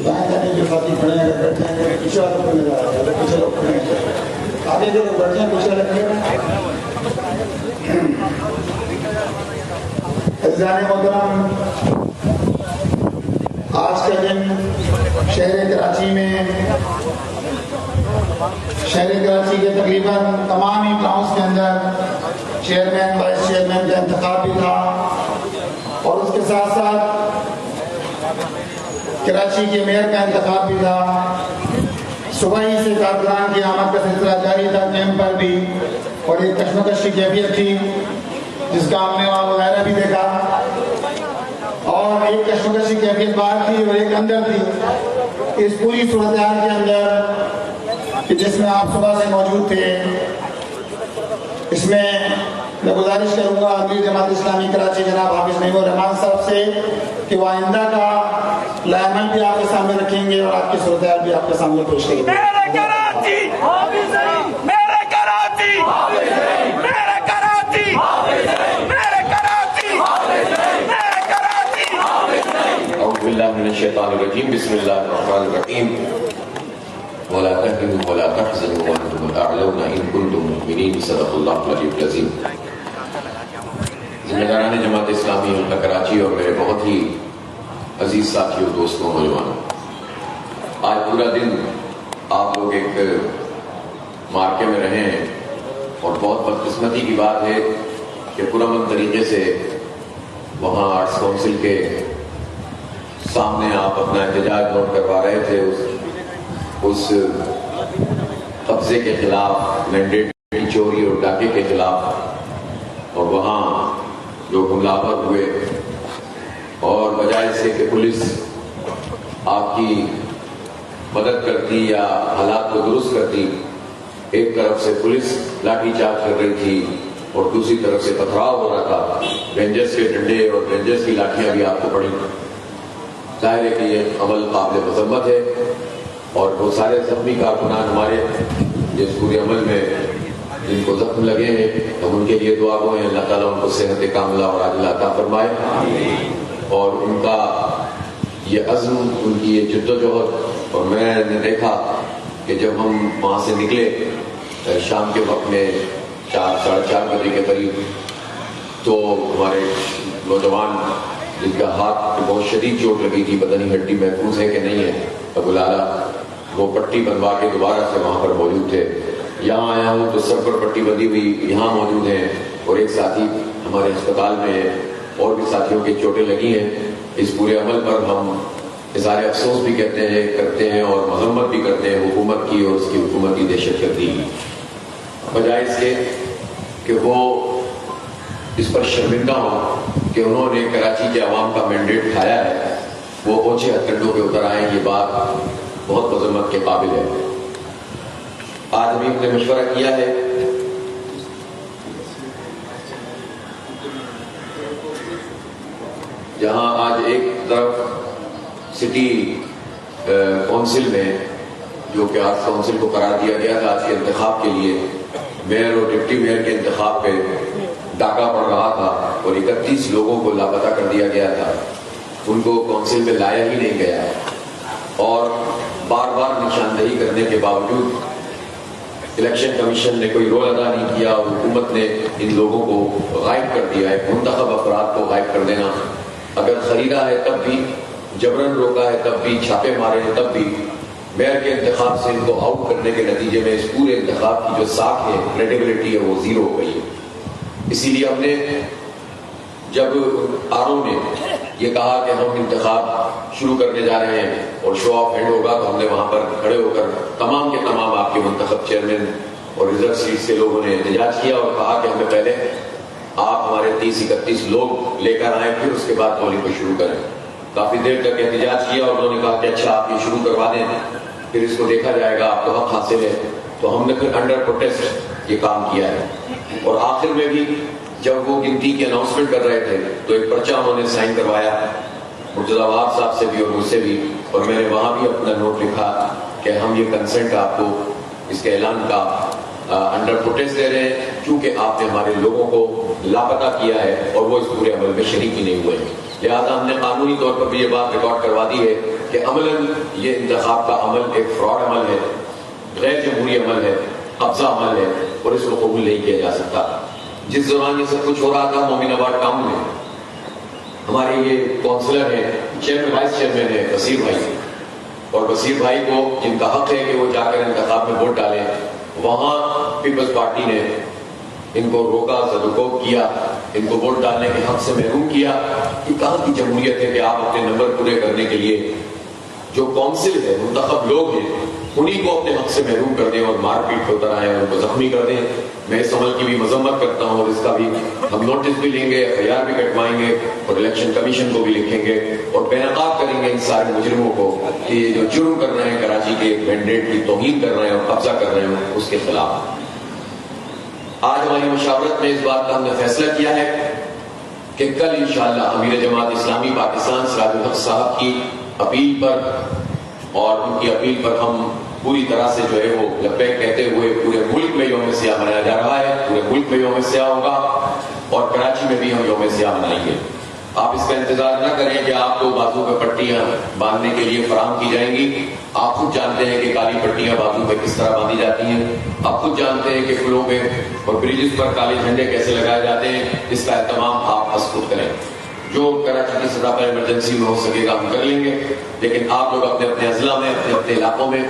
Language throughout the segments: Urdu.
دائیں جانے جو ساتھی کھڑے ہیں اگر بیٹھے ہیں پیچھے والوں کو نظر آ جائے پیچھے لوگ کھڑے ہیں آگے جو لوگ بیٹھے ہیں پیچھے رکھے عزیزان محترم، آج کے دن شہر کراچی کے تقریباً تمام ہی ٹاؤنز کے اندر چیئرمین وائس چیئرمین کا انتخاب بھی تھا، اور اس کے ساتھ ساتھ کراچی کے میئر کا انتخاب بھی تھا۔ صبح ہی سے کارکنان کی آمد کا سلسلہ جاری تھا کیمپ پر بھی، اور ایک کشمکش کی کیفیت تھی جس کا ہم نے وہاں وغیرہ بھی دیکھا، اور ایک کشمکش کی کیفیت باہر تھی اور ایک اندر تھی۔ اس پوری صورتحال کے اندر کہ جس میں آپ صبح سے موجود تھے، اس میں میں گزارش کروں گا امیر جماعت اسلامی کراچی جناب حافظ نعیم الرحمان صاحب سے کہ وہ آئندہ کا لائحہ بھی آپ کے سامنے رکھیں گے اور آپ کی صورتحال بھی آپ کے سامنے پیش کریں گے۔ میرے کراچی میرے کراچی میرے کراچی میرے کراچی میرے کراچی۔ اعوذ باللہ من الشیطان الرجیم، بسم اللہ الرحمن الرحیم۔ ولا تهنوا ولا تحزنوا وانتم الاعلون ان كنتم مؤمنین، صدق اللہ العلی العظیم۔ ذمہ داران جماعت اسلامی حلقہ کراچی اور میرے بہت ہی عزیز ساتھیوں، دوستوں، نوجوانوں، آج پورا دن آپ لوگ ایک مارکے میں رہے ہیں، اور بہت بدقسمتی کی بات ہے کہ پرامن طریقے سے وہاں آرٹس کونسل کے سامنے آپ اپنا احتجاج نوٹ کروا رہے تھے اس قبضے کے خلاف، مینڈیٹری چوری اور ڈاکے کے خلاف، اور وہاں لوگ حملہ آور ہوئے، اور بجائے سے کہ پولیس آپ کی مدد کرتی یا حالات کو درست کرتی، ایک طرف سے پولیس لاٹھی چارج کر رہی تھی اور دوسری طرف سے پتھراؤ ہو رہا تھا، رینجرز کے ڈنڈے اور رینجرز کی لاٹھیاں بھی آپ کو پڑی۔ ظاہر ہے کہ یہ عمل قابل مذمت ہے، اور بہت سارے زخمی کارکنان ہمارے جس پورے عمل میں جن کو زخم لگے ہیں، ہم ان کے لیے دعا گو ہیں، اللہ تعالیٰ ان کو صحت کاملہ اور عاجلہ عطا فرمائے، اور ان کا یہ عزم، ان کی یہ جدوجہد۔ اور میں نے دیکھا کہ جب ہم وہاں سے نکلے شام کے وقت میں 4:30 بجے کے قریب، تو ہمارے نوجوان جن کا ہاتھ بہت شدید چوٹ لگی تھی، پتہ نہیں ہڈی محفوظ ہے کہ نہیں ہے، ابو لالا، وہ پٹی بنوا کے دوبارہ سے وہاں پر موجود تھے۔ یہاں آیا ہوں تو سر پر پٹی بندھی ہوئی یہاں موجود ہیں، اور ایک ساتھی ہمارے ہسپتال میں ہے، اور بھی ساتھیوں کی چوٹیں لگی ہیں۔ اس پورے عمل پر ہم اظہار افسوس بھی کرتے ہیں اور مذمت بھی کرتے ہیں حکومت کی اور اس کی حکومتی دہشت گردی کی، بجائے اس کے کہ وہ اس پر شرمندہ ہوں کہ انہوں نے کراچی کے عوام کا مینڈیٹ کھایا ہے، وہ اونچے ہتھ کنڈوں پہ اتر آئے۔ یہ بات بہت مذمت کے قابل ہے۔ آج ہم نے مشورہ کیا ہے جہاں آج ایک طرف سٹی کونسل میں، جو کہ آرٹس کونسل کو قرار دیا گیا تھا آج کے انتخاب کے لیے، میئر اور ڈپٹی میئر کے انتخاب پہ ڈاکہ پڑ رہا تھا اور 31 لوگوں کو لاپتہ کر دیا گیا تھا، ان کو کونسل میں لایا ہی نہیں گیا، اور بار بار نشاندہی کرنے کے باوجود الیکشن کمیشن نے کوئی رول ادا نہیں کیا، اور حکومت نے ان لوگوں کو غائب کر دیا ہے۔ منتخب افراد کو غائب کر دینا، اگر خریدا ہے تب بھی، جبرن روکا ہے تب بھی، چھاپے مارے ہیں تب بھی، میئر کے انتخاب سے ان کو آؤٹ کرنے کے نتیجے میں اس پورے انتخاب کی جو ساکھ ہے، کریڈیبلٹی ہے، وہ زیرو ہو گئی ہے۔ اسی لیے ہم نے جب آرو نے یہ کہا کہ ہم انتخاب شروع کرنے جا رہے ہیں اور شو آف ہینڈ ہوگا، تو ہم نے وہاں پر کھڑے ہو کر تمام کے تمام آپ کے منتخب چیئرمین اور ریزرو سیٹ سے لوگوں نے احتجاج کیا اور کہا کہ ہمیں پہلے آپ ہمارے 30-31 لوگ لے کر آئیں، پھر اس کے بعد پولنگ کو شروع کریں۔ کافی دیر تک احتجاج کیا اور انہوں نے کہا کہ اچھا آپ یہ شروع کروا دیں، پھر اس کو دیکھا جائے گا، آپ کو حق حاصل ہے۔ تو ہم نے پھر انڈر پروٹیسٹ یہ کام کیا ہے، اور آخر میں بھی جب وہ گنتی کی اناؤنسمنٹ کر رہے تھے تو ایک پرچہ انہوں نے سائن کروایا، مرتضی وہاب صاحب سے بھی اور مجھ سے بھی، اور میں نے وہاں بھی اپنا نوٹ لکھا کہ ہم یہ کنسنٹ آپ کو اس کے اعلان کا انڈر پروٹیسٹ دے رہے ہیں کیونکہ آپ نے ہمارے لوگوں کو لاپتہ کیا ہے اور وہ اس پورے عمل میں شریک ہی نہیں ہوئے ہیں. لہٰذا ہم نے قانونی طور پر بھی یہ بات ریکارڈ کروا دی ہے کہ عملاً یہ انتخاب کا عمل ایک فراڈ عمل ہے, غیر جمہوری عمل ہے, قبضہ عمل ہے اور اس کو قبول نہیں کیا جا سکتا. جس دوران یہ سب کچھ ہو رہا تھا مومن آباد ٹاؤن میں ہمارے یہ کونسلر ہیں, چیئرمین وائس چیئرمین ہے بصیر بھائی, اور بصیر بھائی کو جن کا حق ہے کہ وہ جا کر انتخاب میں ووٹ ڈالیں, وہاں پیپلز پارٹی نے ان کو روکا, زدوکوب کیا, ان کو ووٹ ڈالنے کے حق سے محروم کیا. یہ کہاں کی جمہوریت ہے کہ آپ اپنے نمبر پورے کرنے کے لیے جو کونسل ہے, منتخب لوگ ہیں, انہیں کو اپنے حق سے محروم کر دیں اور مار پیٹ کو اتر آئے, ان کو زخمی کر دیں. میں اس عمل کی بھی مذمت کرتا ہوں اور اس کا بھی ہم نوٹس بھی لیں گے, FIR بھی کٹوائیں گے اور الیکشن کمیشن کو بھی لکھیں گے اور بے نقاب کریں گے ان سارے مجرموں کو کہ یہ جو جرم کر رہے ہیں کراچی کے مینڈیٹ کی توہین کر رہے ہیں اور قبضہ کر رہے ہیں اس کے خلاف. آج ہماری مشاورت میں اس بات کا ہم نے فیصلہ کیا ہے کہ کل انشاءاللہ امیر جماعت اسلامی پاکستان سراج الحق صاحب کی اپیل پر اور ان کی اپیل پر ہم پوری طرح سے جو ہے وہ لبیک کہتے ہوئے پورے ملک میں یوم سیاہ منایا جا رہا ہے. پورے ملک میں یوم سیاہ ہوگا اور کراچی میں بھی ہم یوم سیاہ منائیں گے. آپ اس کا انتظار نہ کریں کہ آپ کو بازو پہ پٹیاں باندھنے کے لیے فراہم کی جائیں گی. آپ خود جانتے ہیں کہ کالی پٹیاں بازو پہ کس طرح باندھی جاتی ہیں, آپ خود جانتے ہیں کہ پلوں پہ اور بریجز پر کالے جھنڈے کیسے لگائے جاتے ہیں. اس کا اہتمام آپ خود کریں. جو کراچی کی سطح پر ایمرجنسی میں ہو سکے گا ہم کر لیں گے, لیکن آپ لوگ اپنے اپنے اضلاع میں اپنے اپنے علاقوں میں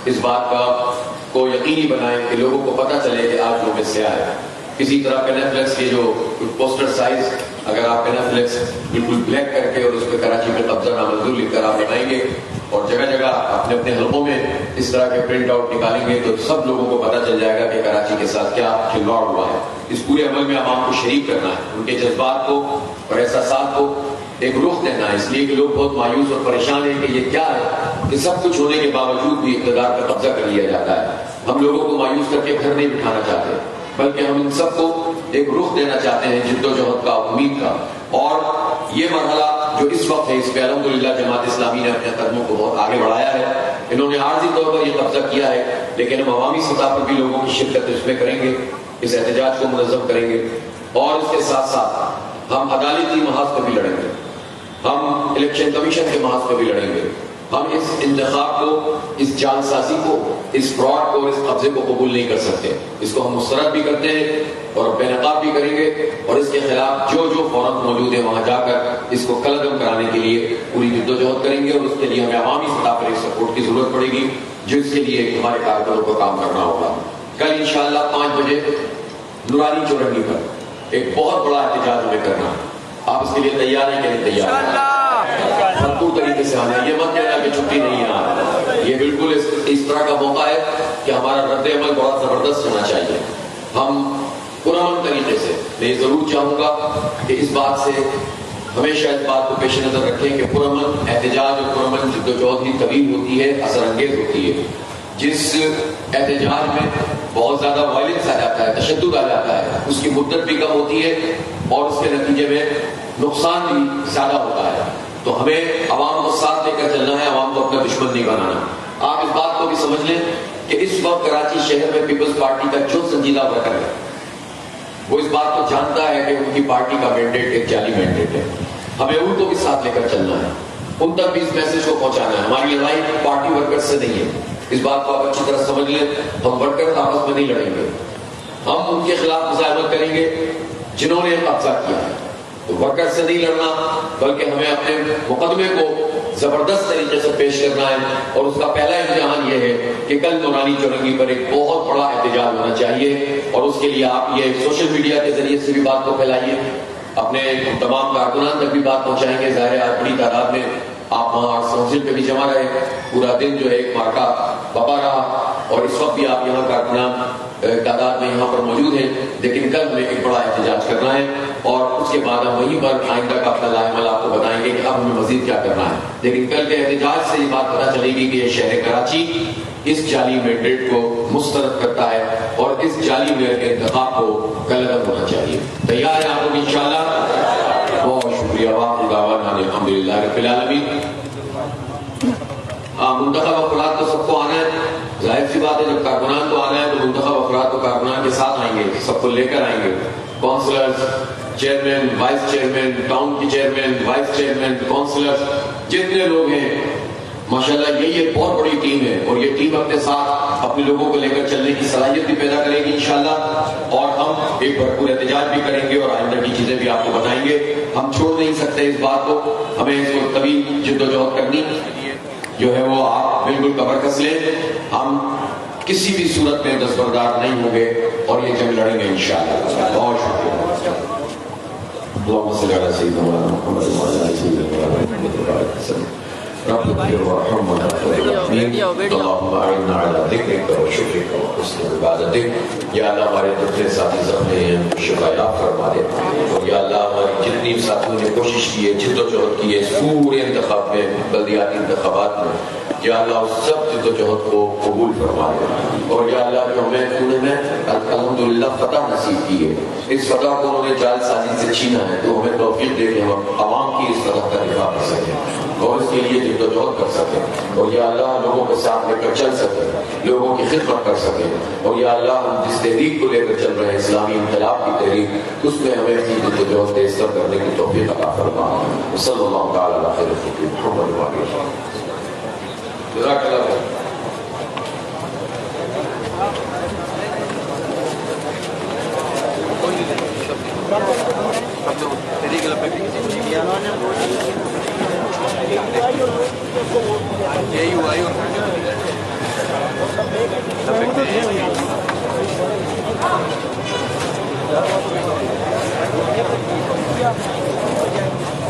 اس بات کا کو یقینی بنائیں کہ لوگوں کو پتہ چلے کہ آج یوم سیاہ ہے. کسی طرح پینافلیکس کے جو پوسٹر سائز, اگر آپ پینافلیکس بالکل بلیک کر کے اور اس پہ کراچی میں قبضہ نامنظور لکھ کر آپ بنائیں گے اور جگہ جگہ اپنے اپنے حلقوں میں اس طرح کے پرنٹ آؤٹ نکالیں گے تو سب لوگوں کو پتہ چل جائے گا کہ کراچی کے ساتھ کیا کھلواڑ ہوا ہے. اس پورے عمل میں عوام کو شریک کرنا ہے, ان کے جذبات کو اور احساسات کو ایک رخ دینا ہے. اس لیے کہ لوگ بہت مایوس اور پریشان ہیں کہ یہ کیا ہے کہ سب کچھ ہونے کے باوجود بھی اقتدار پر قبضہ کر لیا جاتا ہے. ہم لوگوں کو مایوس کر کے گھر نہیں بٹھانا چاہتے, بلکہ ہم ان سب کو ایک رخ دینا چاہتے ہیں جدوجہد کا, امید کا. اور یہ مرحلہ جو اس وقت ہے اس پہ الحمدللہ جماعت اسلامی نے اپنے قدموں کو بہت آگے بڑھایا ہے. انہوں نے عارضی طور پر یہ قبضہ کیا ہے, لیکن ہم عوامی سطح پر بھی لوگوں کی شرکت اس میں کریں گے, اس احتجاج کو منظم کریں گے اور اس کے ساتھ ساتھ ہم عدالتی محاذ پہ بھی لڑیں گے, ہم الیکشن کمیشن کے محاذ پہ بھی لڑیں گے. ہم اس انتخاب کو, اس جعل سازی کو, اس فراڈ کو اور اس قبضے کو قبول نہیں کر سکتے. اس کو ہم مسترد بھی کرتے ہیں اور بے نقاب بھی کریں گے اور اس کے خلاف جو فوراً موجود ہے وہاں جا کر اس کو کلعدم کرانے کے لیے پوری جدوجہد کریں گے. اور اس کے لیے ہمیں عوامی سطح پر ایک سپورٹ کی ضرورت پڑے گی جس کے لیے ہمارے کارکنوں کو کام کرنا ہوگا. کل انشاءاللہ 5 بجے نورانی چورنگی پر ایک بہت بڑا احتجاج ہمیں کرنا ہے. آپ اس کے لیے تیار ہیں کہ نہیں تیار ہیں؟ بھرپور طریقے سے آنا ہے. یہ مت کہنا کہ چھٹی نہیں ہے آنا. یہ بالکل اس طرح کا موقع ہے کہ ہمارا رد عمل بہت زبردست ہونا چاہیے. ہم پرامن طریقے سے, میں یہ ضرور چاہوں گا کہ اس بات سے ہمیشہ اس بات کو پیش نظر رکھیں کہ پرامن احتجاج اور پرامن جدوجہد بھی طویل ہوتی ہے, اثر انگیز ہوتی ہے. جس احتجاج میں بہت زیادہ وائلنس آ جاتا ہے, تشدد آ جاتا ہے, اس کی مدت بھی کم ہوتی ہے اور اس کے نتیجے میں نقصان بھی زیادہ ہوتا ہے. تو ہمیں عوام کو ساتھ لے کر چلنا ہے, عوام کو اپنا دشمن نہیں بنانا. آپ اس بات کو بھی سمجھ لیں کہ اس وقت کراچی شہر میں پیپلز پارٹی کا جو سنجیدہ ورکر ہے وہ اس بات کو جانتا ہے کہ ان کی پارٹی کا مینڈیٹ ایک جعلی مینڈیٹ ہے. ہمیں ان کو بھی ساتھ لے کر چلنا ہے, ان تک بھی اس میسج کو پہنچانا ہے. ہماری لڑائی پارٹی ورکر سے نہیں ہے, اس بات کو آپ اچھی طرح سمجھ لیں. ہم ورکر آپس میں نہیں لڑیں گے, ہم ان کے خلاف مزاحمت کریں گے جنہوں نے قبضہ کیا ہے. تو ورکر سے نہیں لڑنا بلکہ ہمیں اپنے مقدمے کو زبردست طریقے سے پیش کرنا ہے. اور اس کا پہلا امتحان یہ ہے کہ کل نورانی چورنگی پر ایک بہت بڑا احتجاج ہونا چاہیے اور اس کے لیے آپ یہ سوشل میڈیا کے ذریعے سے بھی بات کو پھیلائیے, اپنے تمام کارکنان تک بھی بات پہنچائیں گے. ظاہر ہے بڑی تعداد میں آپ وہاں کونسل پہ بھی جمع رہے, پورا دن جو ہے ایک مارکا بپا رہا اور اس وقت بھی آپ یہاں کارکنان تعداد میں یہاں پر موجود ہیں. لیکن کل ہمیں ایک بڑا احتجاج کرنا ہے اور اس کے بعد ہم وہیں پر آئندہ کا اپنا لائحہ عمل آپ کو بتائیں گے کہ اب ہمیں مزید کیا کرنا ہے. لیکن کل کے احتجاج سے یہ بات پتہ چلے گی کہ یہ شہر کراچی اس جعلی مینڈیٹ کو مسترد کرتا ہے اور اس جعلی میئر کے انتخاب کو کلعدم ہونا چاہیے. تیار ہے آپ لوگ انشاءاللہ؟ بہت شکریہ. واقعی دعوانا الحمدللہ رب العالمین. منتخب افراد تو سب کو آنا ہے, ظاہر سی بات ہے جب کارکنان کو آنا ہے تو منتخب افراد کو کارکنان کے ساتھ آئیں گے، سب کو لے کر آئیں گے، councillors, chairman, vice chairman, town کی چیئرمین، وائس چیئرمین، کونسلرز، جتنے لوگ ہیں ماشاءاللہ یہ ایک بہت بڑی ٹیم ہے، اور یہ ٹیم اپنے ساتھ اپنے لوگوں کو لے کر چلنے کی صلاحیت بھی پیدا کرے گی انشاءاللہ، اور ہم ایک بھرپور احتجاج بھی کریں گے اور آئندہ کی چیزیں بھی آپ کو بتائیں گے۔ ہم چھوڑ نہیں سکتے اس بات کو، ہمیں اس کو طویل جد و جہد کرنی جو ہے وہ آپ بالکل کمر کس لیں، ہم کسی بھی صورت میں دستبردار نہیں ہوں گے اور یہ جنگ لڑیں گے انشاءاللہ۔ بہت شکریہ۔ اللهم صل على سيدنا محمد وعلى آل سيدنا محمد رب اغفر وارحم وانت اللهم اعنا على ذكرك وشكرك وحسن عبادتك۔ یا اللہ ہمارے جتنے ساتھی زخمی ہیں شفا یاب فرما دے، اور یا اللہ ہماری جتنی ساتھیوں نے کوشش کی ہے، جد و جہد کی ہے اس پورے انتخاب میں، بلدیاتی انتخابات میں، یا اللہ اس سب جد و جہد کو قبول فرما دے، اور یا اللہ جو ہمیں تو نے الحمدللہ فتح نصیب کی ہے، اس فتح کو انہوں نے جال سازی سے چھینا ہے، تو ہمیں توفیق دے کہ ہم عوام کی اس فتح کا دفاع کر سکیں اور اس کے لیے جد و جہد کر سکیں، اور یا اللہ لوگوں کے ساتھ لے کر چل سکیں، لوگوں کی خدمت کر سکیں، اور یا اللہ ہم جس تحریک کو لے کر چل رہے ہیں اسلامی انقلاب کی تحریک، اس میں ہمیں اپنی جد و جہد تیز تر کرنے کی توفیق عطا فرما۔ صلی اللہ تعالی علی خیر خلقہ محمد وعلى آلہ۔ جزاک اللہ خیر۔ Yeah.